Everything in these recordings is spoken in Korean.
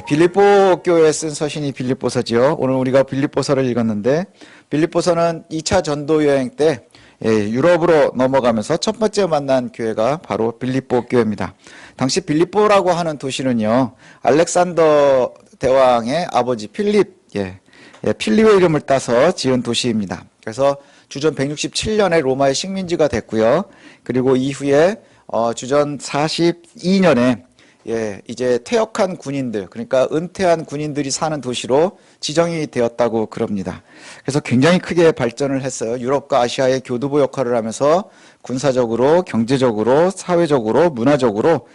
빌립보 교회에 쓴 서신이 빌립보서지요. 오늘 우리가 빌립보서를 읽었는데 빌립보서는 2차 전도 여행 때 유럽으로 넘어가면서 첫 번째 만난 교회가 바로 빌립보 교회입니다. 당시 빌립보라고 하는 도시는요, 알렉산더 대왕의 아버지 필립의 이름을 따서 지은 도시입니다. 그래서 주전 167년에 로마의 식민지가 됐고요. 그리고 이후에 주전 42년에 이제 퇴역한 군인들, 그러니까 은퇴한 군인들이 사는 도시로 지정이 되었다고 그럽니다. 그래서 굉장히 크게 발전을 했어요. 유럽과 아시아의 교두보 역할을 하면서 군사적으로, 경제적으로, 사회적으로, 문화적으로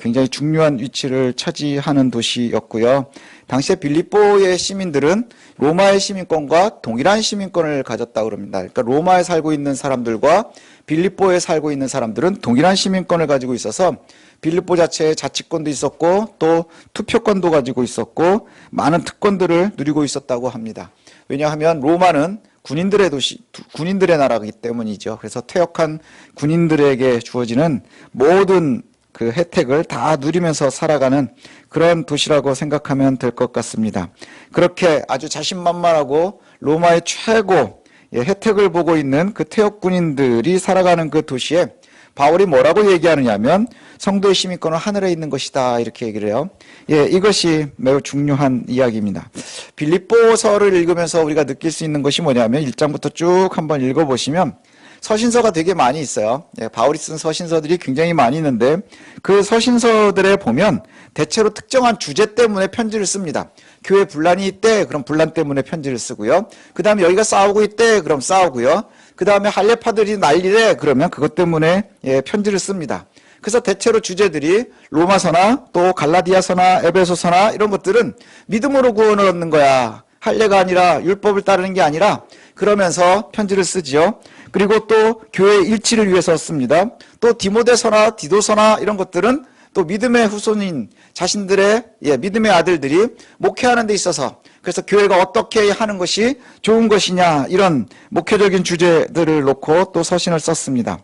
굉장히 중요한 위치를 차지하는 도시였고요. 당시에 빌립보의 시민들은 로마의 시민권과 동일한 시민권을 가졌다고 그럽니다. 그러니까 로마에 살고 있는 사람들과 빌립보에 살고 있는 사람들은 동일한 시민권을 가지고 있어서 빌립보 자체에 자치권도 있었고 또 투표권도 가지고 있었고 많은 특권들을 누리고 있었다고 합니다. 왜냐하면 로마는 군인들의 도시, 군인들의 나라이기 때문이죠. 그래서 퇴역한 군인들에게 주어지는 모든 그 혜택을 다 누리면서 살아가는 그런 도시라고 생각하면 될 것 같습니다. 그렇게 아주 자신만만하고 로마의 최고 혜택을 보고 있는 그 퇴역 군인들이 살아가는 그 도시에 바울이 뭐라고 얘기하느냐 하면 성도의 시민권은 하늘에 있는 것이다 이렇게 얘기를 해요. 이것이 매우 중요한 이야기입니다. 빌립보서를 읽으면서 우리가 느낄 수 있는 것이 뭐냐면 1장부터 쭉 한번 읽어보시면 서신서가 되게 많이 있어요. 바울이 쓴 서신서들이 굉장히 많이 있는데 그 서신서들에 보면 대체로 특정한 주제 때문에 편지를 씁니다. 교회 분란이 있대, 그럼 분란 때문에 편지를 쓰고요. 그 다음에 여기가 싸우고 있대, 그럼 싸우고요. 그 다음에 할례파들이 난리래, 그러면 그것 때문에 편지를 씁니다. 그래서 대체로 주제들이 로마서나 또 갈라디아서나 에베소서나 이런 것들은 믿음으로 구원을 얻는 거야. 할례가 아니라 율법을 따르는 게 아니라 그러면서 편지를 쓰지요. 그리고 또 교회 일치를 위해서 씁니다. 또 디모데서나 디도서나 이런 것들은 또 믿음의 후손인 자신들의 믿음의 아들들이 목회하는 데 있어서 그래서 교회가 어떻게 하는 것이 좋은 것이냐 이런 목회적인 주제들을 놓고 또 서신을 썼습니다.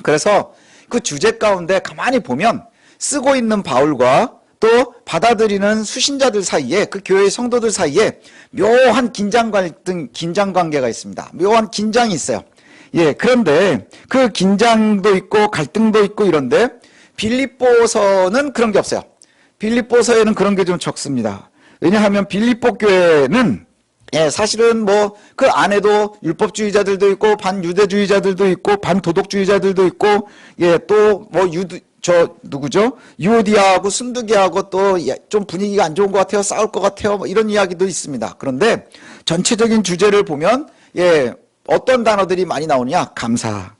그래서 그 주제 가운데 가만히 보면 쓰고 있는 바울과 또 받아들이는 수신자들 사이에 그 교회의 성도들 사이에 묘한 긴장 관계가 있습니다. 묘한 긴장이 있어요. 그런데 그 긴장도 있고 갈등도 있고 이런데 빌립보서는 그런 게 없어요. 빌립보서에는 그런 게 좀 적습니다. 왜냐하면 빌립보 교회는 사실은 뭐 그 안에도 율법주의자들도 있고 반유대주의자들도 있고 반도덕주의자들도 있고 또 뭐 누구죠? 유오디아하고 순두기하고 또 좀 분위기가 안 좋은 것 같아요. 싸울 것 같아요. 뭐 이런 이야기도 있습니다. 그런데 전체적인 주제를 보면 어떤 단어들이 많이 나오느냐? 감사,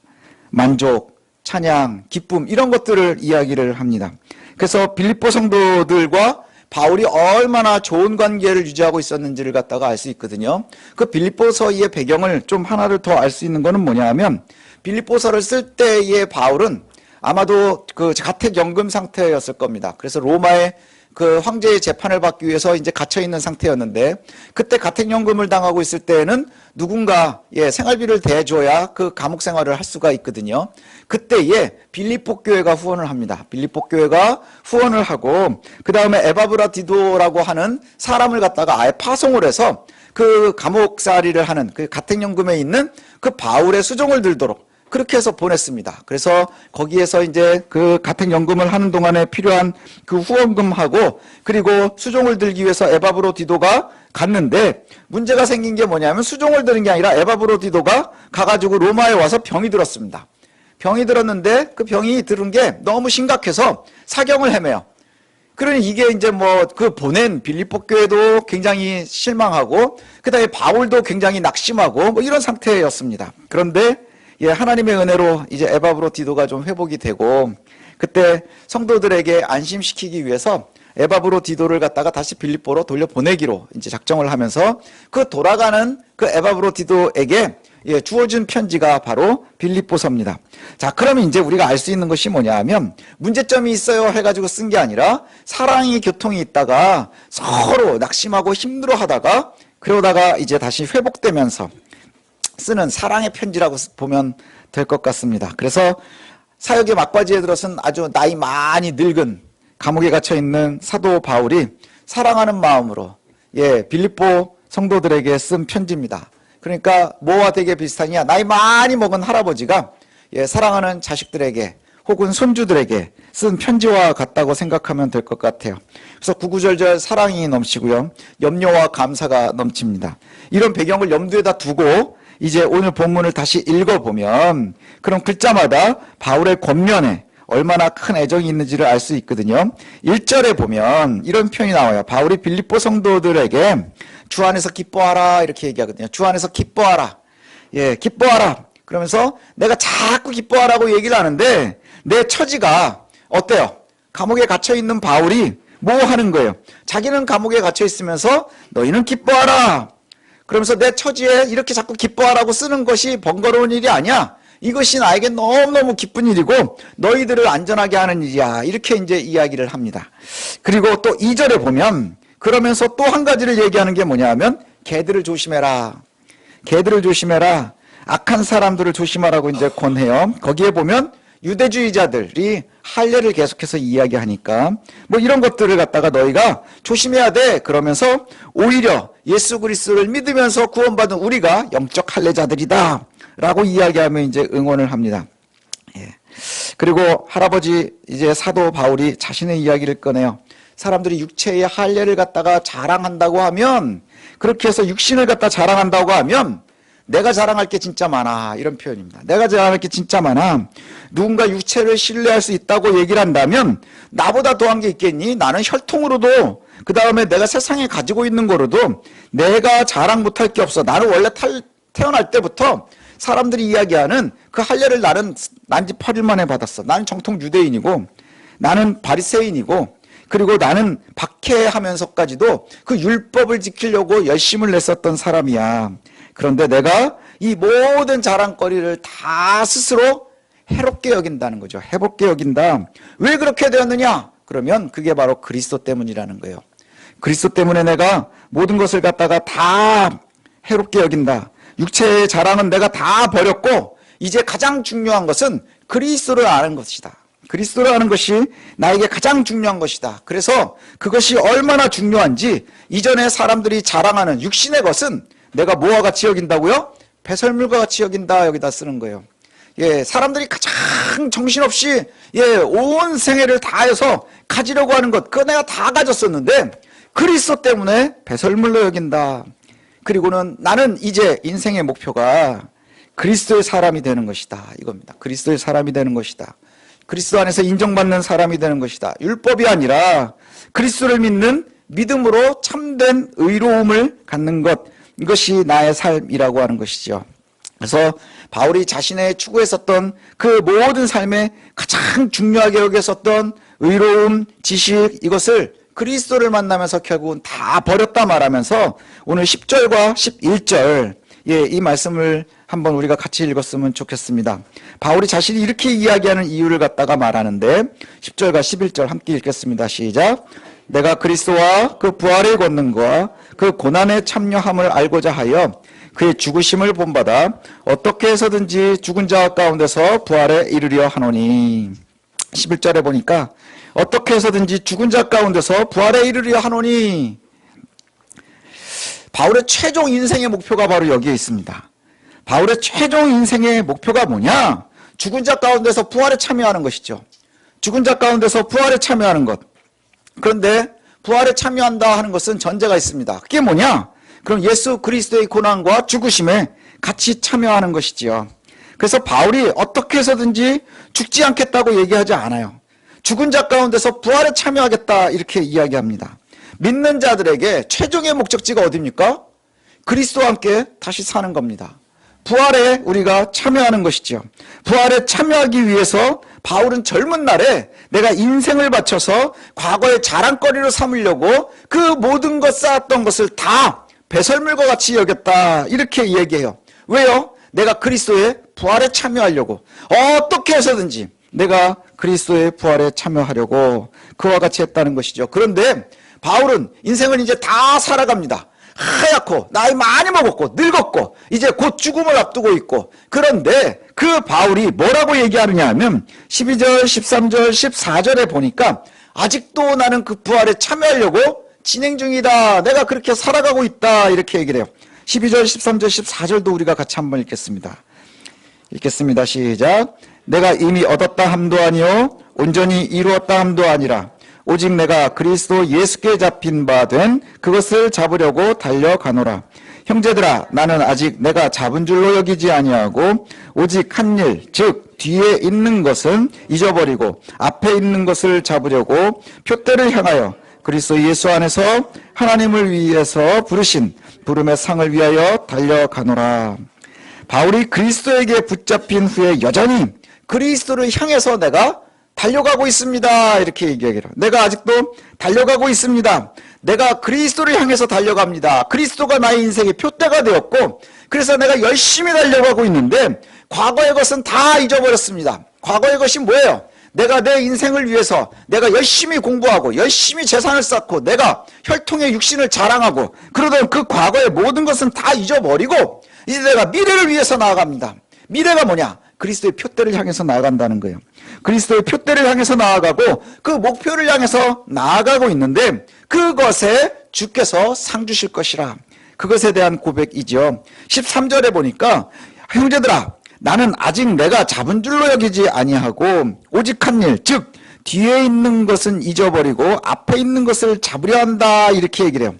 만족, 찬양, 기쁨 이런 것들을 이야기를 합니다. 그래서 빌립보 성도들과 바울이 얼마나 좋은 관계를 유지하고 있었는지를 갖다가 알 수 있거든요. 그 빌립보서의 배경을 좀 하나를 더 알 수 있는 거는 뭐냐 하면 빌립보서를 쓸 때의 바울은 아마도 그 가택연금 상태였을 겁니다. 그래서 로마의 그 황제의 재판을 받기 위해서 이제 갇혀 있는 상태였는데 그때 가택연금을 당하고 있을 때에는 누군가 생활비를 대줘야 그 감옥 생활을 할 수가 있거든요. 그때에 빌립보 교회가 후원을 합니다. 빌립보 교회가 후원을 하고 그 다음에 에바브라디도라고 하는 사람을 갖다가 아예 파송을 해서 그 감옥살이를 하는 그 가택연금에 있는 그 바울의 수종을 들도록 그렇게 해서 보냈습니다. 그래서 거기에서 이제 그 가택연금을 하는 동안에 필요한 그 후원금하고 그리고 수종을 들기 위해서 에바브로디도가 갔는데 문제가 생긴 게 뭐냐면 수종을 드는 게 아니라 에바브로디도가 가가지고 로마에 와서 병이 들었습니다. 병이 들었는데 그 병이 들은 게 너무 심각해서 사경을 헤매요. 그러니 이게 이제 뭐 그 보낸 빌립보 교회도 굉장히 실망하고 그 다음에 바울도 굉장히 낙심하고 뭐 이런 상태였습니다. 그런데 하나님의 은혜로 이제 에바브로디도가 좀 회복이 되고 그때 성도들에게 안심시키기 위해서 에바브로디도를 갖다가 다시 빌립보로 돌려보내기로 이제 작정을 하면서 그 돌아가는 그 에바브로디도에게 주어진 편지가 바로 빌립보서입니다. 자, 그러면 이제 우리가 알 수 있는 것이 뭐냐 하면 문제점이 있어요 해가지고 쓴 게 아니라 사랑의 교통이 있다가 서로 낙심하고 힘들어 하다가 그러다가 이제 다시 회복되면서 쓰는 사랑의 편지라고 보면 될 것 같습니다. 그래서 사역의 막바지에 들어선 아주 나이 많이 늙은 감옥에 갇혀 있는 사도 바울이 사랑하는 마음으로 빌립보 성도들에게 쓴 편지입니다. 그러니까 뭐와 되게 비슷하냐? 나이 많이 먹은 할아버지가 사랑하는 자식들에게 혹은 손주들에게 쓴 편지와 같다고 생각하면 될 것 같아요. 그래서 구구절절 사랑이 넘치고요. 염려와 감사가 넘칩니다. 이런 배경을 염두에다 두고 이제 오늘 본문을 다시 읽어보면 그런 글자마다 바울의 권면에 얼마나 큰 애정이 있는지를 알 수 있거든요. 1절에 보면 이런 표현이 나와요. 바울이 빌립보 성도들에게 주 안에서 기뻐하라 이렇게 얘기하거든요. 주 안에서 기뻐하라. 기뻐하라. 그러면서 내가 자꾸 기뻐하라고 얘기를 하는데 내 처지가 어때요? 감옥에 갇혀있는 바울이 뭐 하는 거예요? 자기는 감옥에 갇혀있으면서 너희는 기뻐하라. 그러면서 내 처지에 이렇게 자꾸 기뻐하라고 쓰는 것이 번거로운 일이 아니야. 이것이 나에게 너무너무 기쁜 일이고 너희들을 안전하게 하는 일이야. 이렇게 이제 이야기를 합니다. 그리고 또 2절에 보면 그러면서 또 한 가지를 얘기하는 게 뭐냐 하면 개들을 조심해라. 개들을 조심해라. 악한 사람들을 조심하라고 이제 권해요. 거기에 보면 유대주의자들이 할례를 계속해서 이야기하니까 뭐 이런 것들을 갖다가 너희가 조심해야 돼. 그러면서 오히려 예수 그리스도를 믿으면서 구원받은 우리가 영적 할례자들이다. 라고 이야기하며 이제 응원을 합니다. 그리고 할아버지 이제 사도 바울이 자신의 이야기를 꺼내요. 사람들이 육체의 할례를 갖다가 자랑한다고 하면 그렇게 해서 육신을 갖다 자랑한다고 하면 내가 자랑할 게 진짜 많아. 이런 표현입니다. 내가 자랑할 게 진짜 많아. 누군가 육체를 신뢰할 수 있다고 얘기를 한다면 나보다 더한 게 있겠니? 나는 혈통으로도 그 다음에 내가 세상에 가지고 있는 거로도 내가 자랑 못할 게 없어. 나는 원래 태어날 때부터 사람들이 이야기하는 그 할례를 나는 난지 8일 만에 받았어. 나는 정통 유대인이고 나는 바리새인이고 그리고 나는 박해하면서까지도 그 율법을 지키려고 열심을 냈었던 사람이야. 그런데 내가 이 모든 자랑거리를 다 스스로 해롭게 여긴다는 거죠. 해롭게 여긴다. 왜 그렇게 되었느냐? 그러면 그게 바로 그리스도 때문이라는 거예요. 그리스도 때문에 내가 모든 것을 갖다가 다 해롭게 여긴다. 육체의 자랑은 내가 다 버렸고 이제 가장 중요한 것은 그리스도를 아는 것이다. 그리스도를 아는 것이 나에게 가장 중요한 것이다. 그래서 그것이 얼마나 중요한지 이전에 사람들이 자랑하는 육신의 것은 내가 뭐와 같이 여긴다고요? 배설물과 같이 여긴다. 여기다 쓰는 거예요. 사람들이 가장 정신없이 온 생애를 다해서 가지려고 하는 것 그거 내가 다 가졌었는데 그리스도 때문에 배설물로 여긴다. 그리고는 나는 이제 인생의 목표가 그리스도의 사람이 되는 것이다. 이겁니다. 그리스도의 사람이 되는 것이다. 그리스도 안에서 인정받는 사람이 되는 것이다. 율법이 아니라 그리스도를 믿는 믿음으로 참된 의로움을 갖는 것 이것이 나의 삶이라고 하는 것이죠. 그래서 바울이 자신의 추구했었던 그 모든 삶에 가장 중요하게 여겼었던 의로움, 지식 이것을 그리스도를 만나면서 결국은 다 버렸다 말하면서 오늘 10절과 11절 이 말씀을 한번 우리가 같이 읽었으면 좋겠습니다. 바울이 자신이 이렇게 이야기하는 이유를 갖다가 말하는데 10절과 11절 함께 읽겠습니다. 시작. 내가 그리스도와 그 부활의 권능과 그 고난에 참여함을 알고자 하여 그의 죽으심을 본받아 어떻게 해서든지 죽은 자 가운데서 부활에 이르려 하노니. 11절에 보니까 어떻게 해서든지 죽은 자 가운데서 부활에 이르려 하노니. 바울의 최종 인생의 목표가 바로 여기에 있습니다. 바울의 최종 인생의 목표가 뭐냐? 죽은 자 가운데서 부활에 참여하는 것이죠. 죽은 자 가운데서 부활에 참여하는 것. 그런데 부활에 참여한다 하는 것은 전제가 있습니다. 그게 뭐냐? 그럼 예수 그리스도의 고난과 죽으심에 같이 참여하는 것이지요. 그래서 바울이 어떻게 해서든지 죽지 않겠다고 얘기하지 않아요. 죽은 자 가운데서 부활에 참여하겠다 이렇게 이야기합니다. 믿는 자들에게 최종의 목적지가 어디입니까? 그리스도와 함께 다시 사는 겁니다. 부활에 우리가 참여하는 것이죠. 부활에 참여하기 위해서 바울은 젊은 날에 내가 인생을 바쳐서 과거의 자랑거리로 삼으려고 그 모든 것 쌓았던 것을 다 배설물과 같이 여겼다 이렇게 얘기해요. 왜요? 내가 그리스도의 부활에 참여하려고 어떻게 해서든지 내가 그리스도의 부활에 참여하려고 그와 같이 했다는 것이죠. 그런데 바울은 인생을 이제 다 살아갑니다. 하얗고 나이 많이 먹었고 늙었고 이제 곧 죽음을 앞두고 있고 그런데 그 바울이 뭐라고 얘기하느냐 하면 12절 13절 14절에 보니까 아직도 나는 그 부활에 참여하려고 진행 중이다. 내가 그렇게 살아가고 있다. 이렇게 얘기를 해요. 12절, 13절, 14절도 우리가 같이 한번 읽겠습니다. 읽겠습니다. 시작. 내가 이미 얻었다 함도 아니요 온전히 이루었다 함도 아니라 오직 내가 그리스도 예수께 잡힌 바 된 그것을 잡으려고 달려가노라. 형제들아, 나는 아직 내가 잡은 줄로 여기지 아니하고 오직 한 일, 즉 뒤에 있는 것은 잊어버리고 앞에 있는 것을 잡으려고 표대를 향하여 그리스도 예수 안에서 하나님을 위해서 부르신 부름의 상을 위하여 달려가노라. 바울이 그리스도에게 붙잡힌 후에 여전히 그리스도를 향해서 내가 달려가고 있습니다. 이렇게 얘기해요. 내가 아직도 달려가고 있습니다. 내가 그리스도를 향해서 달려갑니다. 그리스도가 나의 인생의 표대가 되었고 그래서 내가 열심히 달려가고 있는데 과거의 것은 다 잊어버렸습니다. 과거의 것이 뭐예요? 내가 내 인생을 위해서 내가 열심히 공부하고 열심히 재산을 쌓고 내가 혈통의 육신을 자랑하고 그러던 그 과거의 모든 것은 다 잊어버리고 이제 내가 미래를 위해서 나아갑니다. 미래가 뭐냐? 그리스도의 표대를 향해서 나아간다는 거예요. 그리스도의 표대를 향해서 나아가고 그 목표를 향해서 나아가고 있는데 그것에 주께서 상 주실 것이라. 그것에 대한 고백이죠. 13절에 보니까 형제들아, 나는 아직 내가 잡은 줄로 여기지 아니하고 오직 한 일, 즉 뒤에 있는 것은 잊어버리고 앞에 있는 것을 잡으려 한다. 이렇게 얘기를 해요.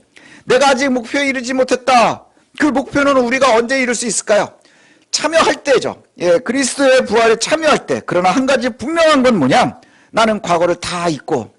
내가 아직 목표에 이르지 못했다. 그 목표는 우리가 언제 이룰 수 있을까요? 참여할 때죠. 예, 그리스도의 부활에 참여할 때. 그러나 한 가지 분명한 건 뭐냐? 나는 과거를 다 잊고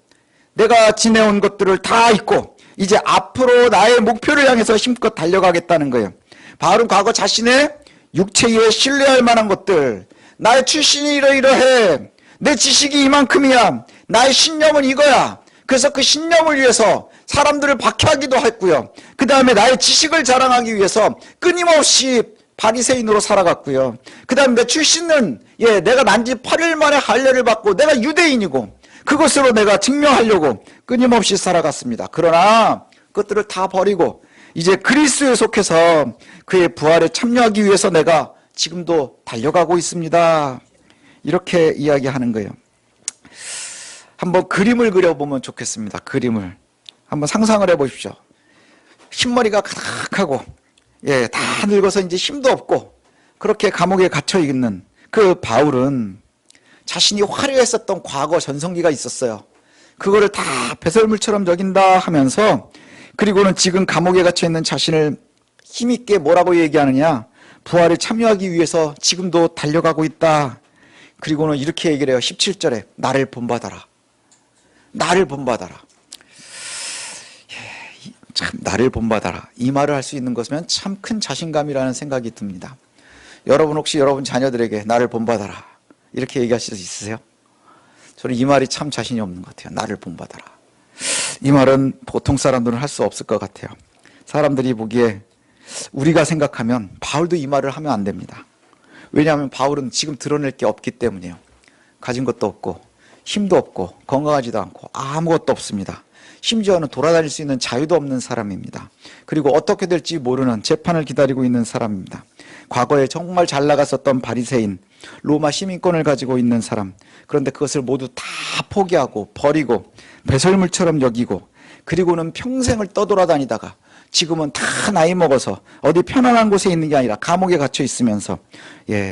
내가 지내온 것들을 다 잊고 이제 앞으로 나의 목표를 향해서 힘껏 달려가겠다는 거예요. 바울은 과거 자신의 육체에 신뢰할 만한 것들, 나의 출신이 이러이러해, 내 지식이 이만큼이야, 나의 신념은 이거야. 그래서 그 신념을 위해서 사람들을 박해하기도 했고요. 그 다음에 나의 지식을 자랑하기 위해서 끊임없이 바리새인으로 살아갔고요. 그 다음에 내 출신은 내가 난 지 8일 만에 할례를 받고 내가 유대인이고 그것으로 내가 증명하려고 끊임없이 살아갔습니다. 그러나 그것들을 다 버리고 이제 그리스도에 속해서 그의 부활에 참여하기 위해서 내가 지금도 달려가고 있습니다. 이렇게 이야기하는 거예요. 한번 그림을 그려보면 좋겠습니다. 그림을 한번 상상을 해보십시오. 흰머리가 가득하고 다 늙어서 이제 힘도 없고 그렇게 감옥에 갇혀 있는 그 바울은 자신이 화려했었던 과거 전성기가 있었어요. 그거를 다 배설물처럼 여긴다 하면서 그리고는 지금 감옥에 갇혀 있는 자신을 힘있게 뭐라고 얘기하느냐? 부활에 참여하기 위해서 지금도 달려가고 있다. 그리고는 이렇게 얘기를 해요. 17절에 나를 본받아라. 나를 본받아라. 참 나를 본받아라. 이 말을 할 수 있는 것이면 참 큰 자신감이라는 생각이 듭니다. 여러분 혹시 여러분 자녀들에게 나를 본받아라 이렇게 얘기하실 수 있으세요? 저는 이 말이 참 자신이 없는 것 같아요. 나를 본받아라. 이 말은 보통 사람들은 할 수 없을 것 같아요. 사람들이 보기에 우리가 생각하면 바울도 이 말을 하면 안 됩니다. 왜냐하면 바울은 지금 드러낼 게 없기 때문이에요. 가진 것도 없고 힘도 없고 건강하지도 않고 아무것도 없습니다. 심지어는 돌아다닐 수 있는 자유도 없는 사람입니다. 그리고 어떻게 될지 모르는 재판을 기다리고 있는 사람입니다. 과거에 정말 잘 나갔었던 바리새인, 로마 시민권을 가지고 있는 사람, 그런데 그것을 모두 다 포기하고 버리고 배설물처럼 여기고 그리고는 평생을 떠돌아다니다가 지금은 다 나이 먹어서 어디 편안한 곳에 있는 게 아니라 감옥에 갇혀 있으면서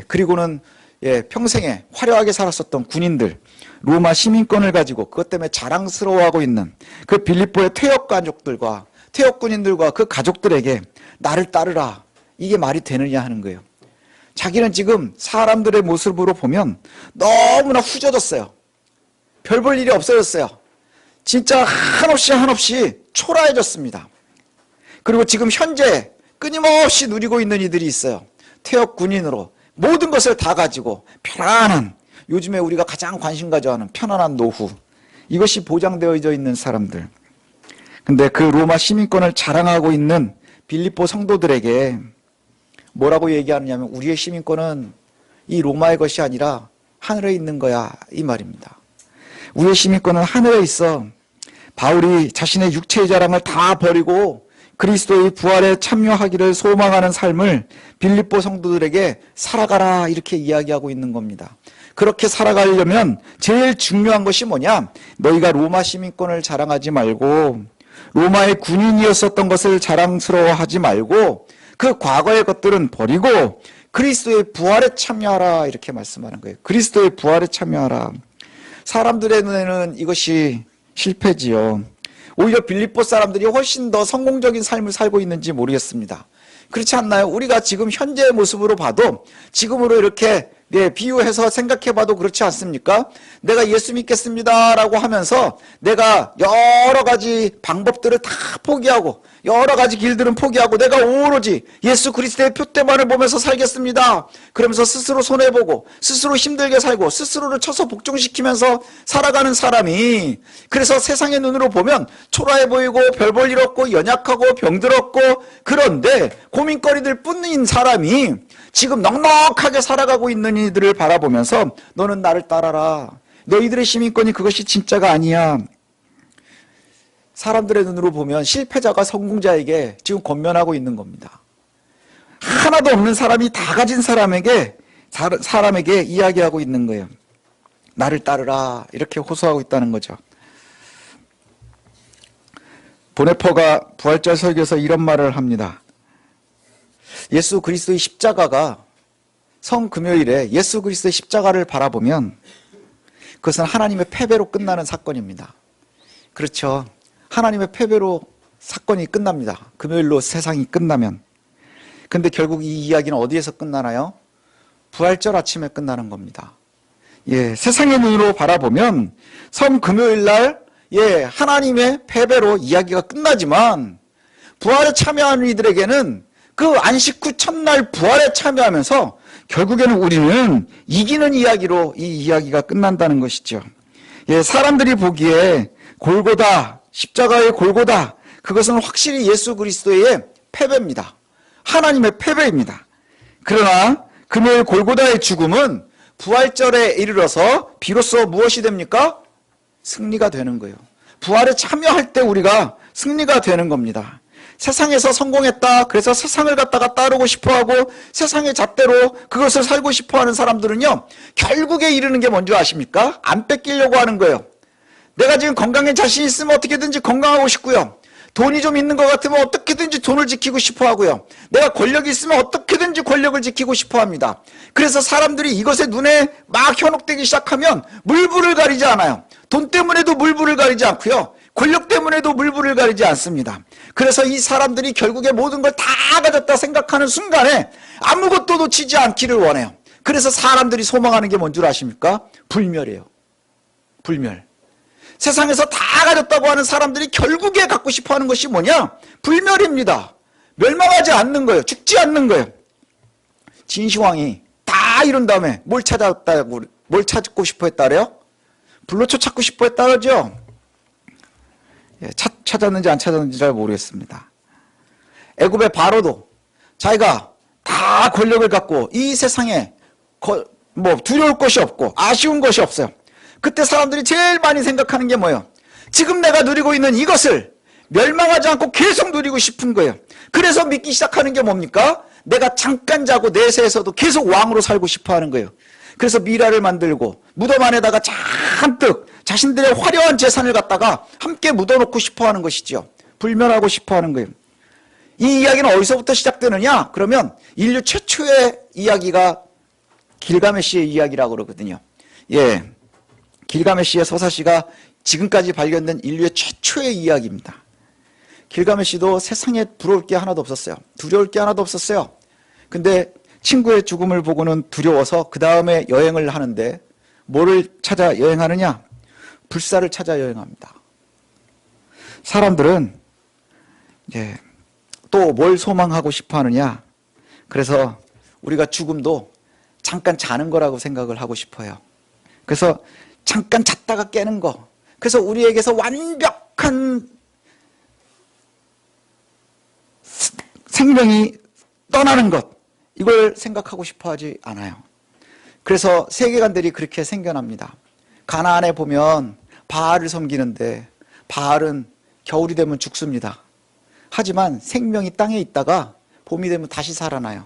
그리고는 평생에 화려하게 살았었던 군인들, 로마 시민권을 가지고 그것 때문에 자랑스러워하고 있는 그 빌립보의 퇴역 가족들과 퇴역 군인들과 그 가족들에게 나를 따르라. 이게 말이 되느냐 하는 거예요. 자기는 지금 사람들의 모습으로 보면 너무나 후져졌어요. 별 볼 일이 없어졌어요. 진짜 한없이 초라해졌습니다. 그리고 지금 현재 끊임없이 누리고 있는 이들이 있어요. 퇴역 군인으로 모든 것을 다 가지고 편안한, 요즘에 우리가 가장 관심 가져하는 편안한 노후, 이것이 보장되어져 있는 사람들. 근데 그 로마 시민권을 자랑하고 있는 빌립보 성도들에게 뭐라고 얘기하느냐면 우리의 시민권은 이 로마의 것이 아니라 하늘에 있는 거야, 이 말입니다. 우리의 시민권은 하늘에 있어. 바울이 자신의 육체의 자랑을 다 버리고 그리스도의 부활에 참여하기를 소망하는 삶을 빌립보 성도들에게 살아가라 이렇게 이야기하고 있는 겁니다. 그렇게 살아가려면 제일 중요한 것이 뭐냐? 너희가 로마 시민권을 자랑하지 말고 로마의 군인이었었던 것을 자랑스러워하지 말고 그 과거의 것들은 버리고 그리스도의 부활에 참여하라 이렇게 말씀하는 거예요. 그리스도의 부활에 참여하라. 사람들의 눈에는 이것이 실패지요. 오히려 빌립보 사람들이 훨씬 더 성공적인 삶을 살고 있는지 모르겠습니다. 그렇지 않나요? 우리가 지금 현재의 모습으로 봐도 지금으로 이렇게 비유해서 생각해봐도 그렇지 않습니까? 내가 예수 믿겠습니다라고 하면서 내가 여러 가지 방법들을 다 포기하고 여러 가지 길들은 포기하고 내가 오로지 예수 그리스도의 표대만을 보면서 살겠습니다. 그러면서 스스로 손해보고 스스로 힘들게 살고 스스로를 쳐서 복종시키면서 살아가는 사람이 그래서 세상의 눈으로 보면 초라해 보이고 별 볼 일 없고 연약하고 병들었고 그런데 고민거리들 뿐인 사람이 지금 넉넉하게 살아가고 있는 이들을 바라보면서 너는 나를 따라라. 너희들의 시민권이 그것이 진짜가 아니야. 사람들의 눈으로 보면 실패자가 성공자에게 지금 권면하고 있는 겁니다. 하나도 없는 사람이 다 가진 사람에게 이야기하고 있는 거예요. 나를 따르라 이렇게 호소하고 있다는 거죠. 보네퍼가 부활절 설교에서 이런 말을 합니다. 예수 그리스도의 십자가가 성금요일에 예수 그리스도의 십자가를 바라보면 그것은 하나님의 패배로 끝나는 사건입니다. 그렇죠. 하나님의 패배로 사건이 끝납니다. 금요일로 세상이 끝나면. 근데 결국 이 이야기는 어디에서 끝나나요? 부활절 아침에 끝나는 겁니다. 예, 세상의 눈으로 바라보면 성금요일날 하나님의 패배로 이야기가 끝나지만 부활에 참여하는 이들에게는 그 안식 후 첫날 부활에 참여하면서 결국에는 우리는 이기는 이야기로 이 이야기가 끝난다는 것이죠. 예, 사람들이 보기에 골고다, 십자가의 골고다, 그것은 확실히 예수 그리스도의 패배입니다. 하나님의 패배입니다. 그러나 금요일 골고다의 죽음은 부활절에 이르러서 비로소 무엇이 됩니까? 승리가 되는 거예요. 부활에 참여할 때 우리가 승리가 되는 겁니다. 세상에서 성공했다. 그래서 세상을 갖다가 따르고 싶어하고 세상의 잣대로 그것을 살고 싶어하는 사람들은요. 결국에 이르는 게 뭔지 아십니까? 안 뺏기려고 하는 거예요. 내가 지금 건강에 자신 있으면 어떻게든지 건강하고 싶고요. 돈이 좀 있는 것 같으면 어떻게든지 돈을 지키고 싶어 하고요. 내가 권력이 있으면 어떻게든지 권력을 지키고 싶어 합니다. 그래서 사람들이 이것에 눈에 막 현혹되기 시작하면 물불을 가리지 않아요. 돈 때문에도 물불을 가리지 않고요. 권력 때문에도 물불을 가리지 않습니다. 그래서 이 사람들이 결국에 모든 걸 다 가졌다 생각하는 순간에 아무것도 놓치지 않기를 원해요. 그래서 사람들이 소망하는 게 뭔 줄 아십니까? 불멸이에요. 불멸. 세상에서 다 가졌다고 하는 사람들이 결국에 갖고 싶어하는 것이 뭐냐? 불멸입니다. 멸망하지 않는 거예요. 죽지 않는 거예요. 진시황이 다 이룬 다음에 뭘 찾고 싶어 했다래요? 불로초 찾고 싶어 했다죠? 예, 찾았는지 안 찾았는지 잘 모르겠습니다. 애굽의 바로도 자기가 다 권력을 갖고 이 세상에 두려울 것이 없고 아쉬운 것이 없어요. 그때 사람들이 제일 많이 생각하는 게 뭐예요? 지금 내가 누리고 있는 이것을 멸망하지 않고 계속 누리고 싶은 거예요. 그래서 믿기 시작하는 게 뭡니까? 내가 잠깐 자고 내세에서도 계속 왕으로 살고 싶어 하는 거예요. 그래서 미라를 만들고 무덤 안에다가 잔뜩 자신들의 화려한 재산을 갖다가 함께 묻어놓고 싶어 하는 것이죠. 불멸하고 싶어 하는 거예요. 이 이야기는 어디서부터 시작되느냐? 그러면 인류 최초의 이야기가 길가메시의 이야기라고 그러거든요. 예, 길가메시의 서사시가 지금까지 발견된 인류의 최초의 이야기입니다. 길가메시도 세상에 부러울 게 하나도 없었어요. 두려울 게 하나도 없었어요. 근데 친구의 죽음을 보고는 두려워서 그 다음에 여행을 하는데 뭐를 찾아 여행하느냐? 불사를 찾아 여행합니다. 사람들은 또 뭘 소망하고 싶어 하느냐? 그래서 우리가 죽음도 잠깐 자는 거라고 생각을 하고 싶어요. 그래서 잠깐 잤다가 깨는 거. 그래서 우리에게서 완벽한 생명이 떠나는 것. 이걸 생각하고 싶어 하지 않아요. 그래서 세계관들이 그렇게 생겨납니다. 가나안에 보면 바알을 섬기는데 바알은 겨울이 되면 죽습니다. 하지만 생명이 땅에 있다가 봄이 되면 다시 살아나요.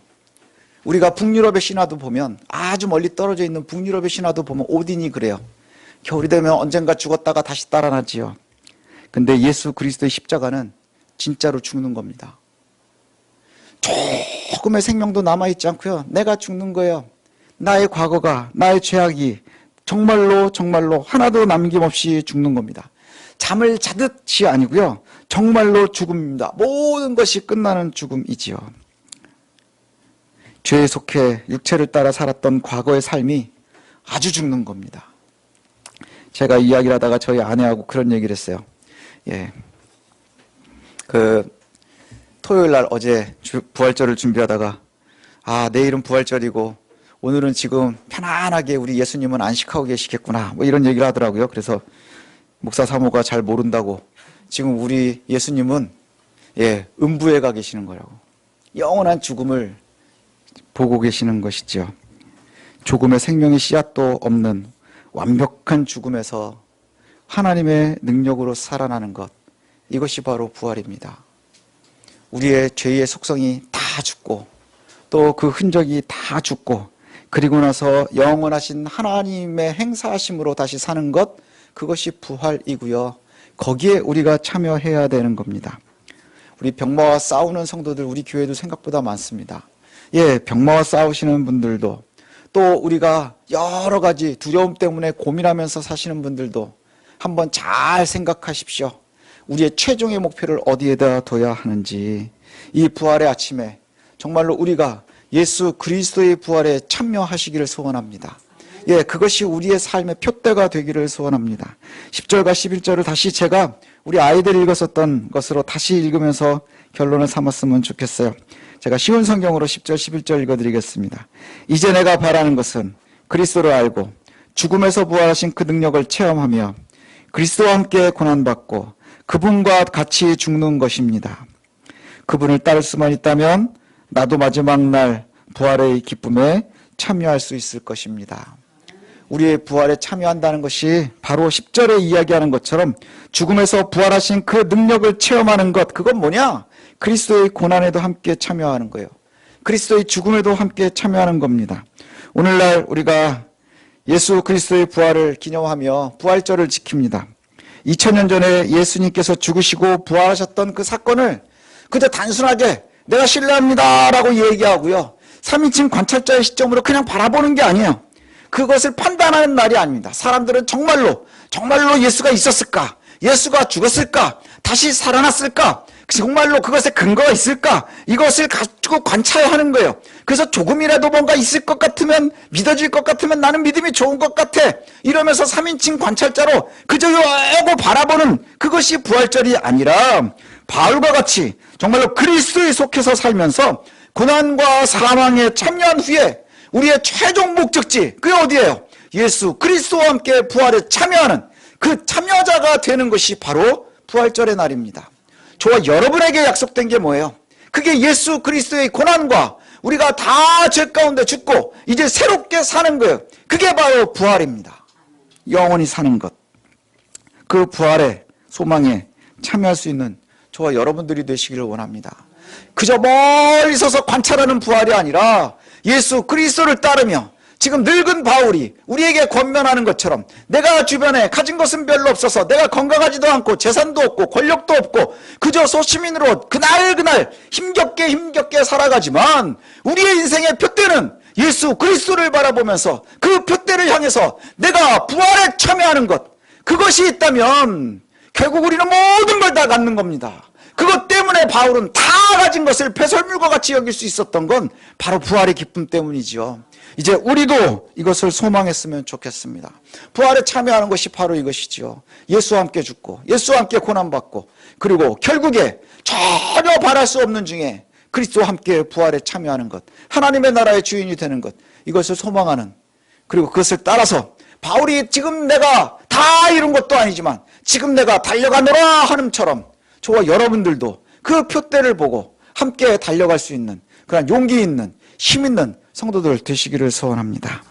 우리가 북유럽의 신화도 보면 아주 멀리 떨어져 있는 북유럽의 신화도 보면 오딘이 그래요. 겨울이 되면 언젠가 죽었다가 다시 살아나지요. 근데 예수 그리스도의 십자가는 진짜로 죽는 겁니다. 조금의 생명도 남아있지 않고요. 내가 죽는 거예요. 나의 과거가, 나의 죄악이 정말로 하나도 남김없이 죽는 겁니다. 잠을 자듯이 아니고요. 정말로 죽음입니다. 모든 것이 끝나는 죽음이지요. 죄에 속해 육체를 따라 살았던 과거의 삶이 아주 죽는 겁니다. 제가 이야기를 하다가 저희 아내하고 그런 얘기를 했어요. 예. 토요일 날 어제 부활절을 준비하다가, 내일은 부활절이고, 오늘은 지금 편안하게 우리 예수님은 안식하고 계시겠구나. 뭐 이런 얘기를 하더라고요. 그래서 목사 사모가 잘 모른다고, 지금 우리 예수님은, 음부에 가 계시는 거라고. 영원한 죽음을 보고 계시는 것이죠. 조금의 생명의 씨앗도 없는 완벽한 죽음에서 하나님의 능력으로 살아나는 것, 이것이 바로 부활입니다. 우리의 죄의 속성이 다 죽고 또 그 흔적이 다 죽고, 그리고 나서 영원하신 하나님의 행사하심으로 다시 사는 것, 그것이 부활이고요. 거기에 우리가 참여해야 되는 겁니다. 우리 병마와 싸우는 성도들, 우리 교회도 생각보다 많습니다. 병마와 싸우시는 분들도, 또 우리가 여러 가지 두려움 때문에 고민하면서 사시는 분들도 한번 잘 생각하십시오. 우리의 최종의 목표를 어디에다 둬야 하는지. 이 부활의 아침에 정말로 우리가 예수 그리스도의 부활에 참여하시기를 소원합니다. 그것이 우리의 삶의 표대가 되기를 소원합니다. 10절과 11절을 다시 제가 우리 아이들이 읽었었던 것으로 다시 읽으면서 결론을 삼았으면 좋겠어요. 제가 쉬운 성경으로 10절, 11절 읽어드리겠습니다. 이제 내가 바라는 것은 그리스도를 알고 죽음에서 부활하신 그 능력을 체험하며 그리스도와 함께 고난받고 그분과 같이 죽는 것입니다. 그분을 따를 수만 있다면 나도 마지막 날 부활의 기쁨에 참여할 수 있을 것입니다. 우리의 부활에 참여한다는 것이 바로 10절에 이야기하는 것처럼 죽음에서 부활하신 그 능력을 체험하는 것, 그건 뭐냐? 그리스도의 고난에도 함께 참여하는 거예요. 그리스도의 죽음에도 함께 참여하는 겁니다. 오늘날 우리가 예수 그리스도의 부활을 기념하며 부활절을 지킵니다. 2000년 전에 예수님께서 죽으시고 부활하셨던 그 사건을 그저 단순하게 내가 신뢰합니다 라고 얘기하고요, 3인칭 관찰자의 시점으로 그냥 바라보는 게 아니에요. 그것을 판단하는 날이 아닙니다. 사람들은 정말로 예수가 있었을까? 예수가 죽었을까? 다시 살아났을까? 정말로 그것에 근거가 있을까? 이것을 가지고 관찰하는 거예요. 그래서 조금이라도 뭔가 있을 것 같으면, 믿어질 것 같으면 나는 믿음이 좋은 것 같아, 이러면서 3인칭 관찰자로 그저 요거 바라보는 그것이 부활절이 아니라, 바울과 같이 정말로 그리스도에 속해서 살면서 고난과 사망에 참여한 후에 우리의 최종 목적지, 그게 어디예요? 예수 그리스도와 함께 부활에 참여하는 그 참여자가 되는 것이 바로 부활절의 날입니다. 저와 여러분에게 약속된 게 뭐예요? 그게 예수 그리스도의 고난과 우리가 다 죄 가운데 죽고 이제 새롭게 사는 거예요. 그게 바로 부활입니다. 영원히 사는 것. 그 부활의 소망에 참여할 수 있는 저와 여러분들이 되시기를 원합니다. 그저 멀리 서서 관찰하는 부활이 아니라 예수 그리스도를 따르며 지금 늙은 바울이 우리에게 권면하는 것처럼 내가 주변에 가진 것은 별로 없어서 내가 건강하지도 않고 재산도 없고 권력도 없고 그저 소시민으로 그날 힘겹게 살아가지만 우리의 인생의 표대는 예수 그리스도를 바라보면서 그 표대를 향해서 내가 부활에 참여하는 것, 그것이 있다면 결국 우리는 모든 걸 다 갖는 겁니다. 그것 때문에 바울은 다 가진 것을 배설물과 같이 여길 수 있었던 건 바로 부활의 기쁨 때문이죠. 이제 우리도 이것을 소망했으면 좋겠습니다. 부활에 참여하는 것이 바로 이것이죠. 예수와 함께 죽고 예수와 함께 고난받고, 그리고 결국에 전혀 바랄 수 없는 중에 그리스도와 함께 부활에 참여하는 것, 하나님의 나라의 주인이 되는 것, 이것을 소망하는, 그리고 그것을 따라서 바울이 지금 내가 다 이룬 것도 아니지만 지금 내가 달려가노라 하는처럼 저와 여러분들도 그 표대를 보고 함께 달려갈 수 있는 그런 용기 있는 힘 있는 성도들 되시기를 소원합니다.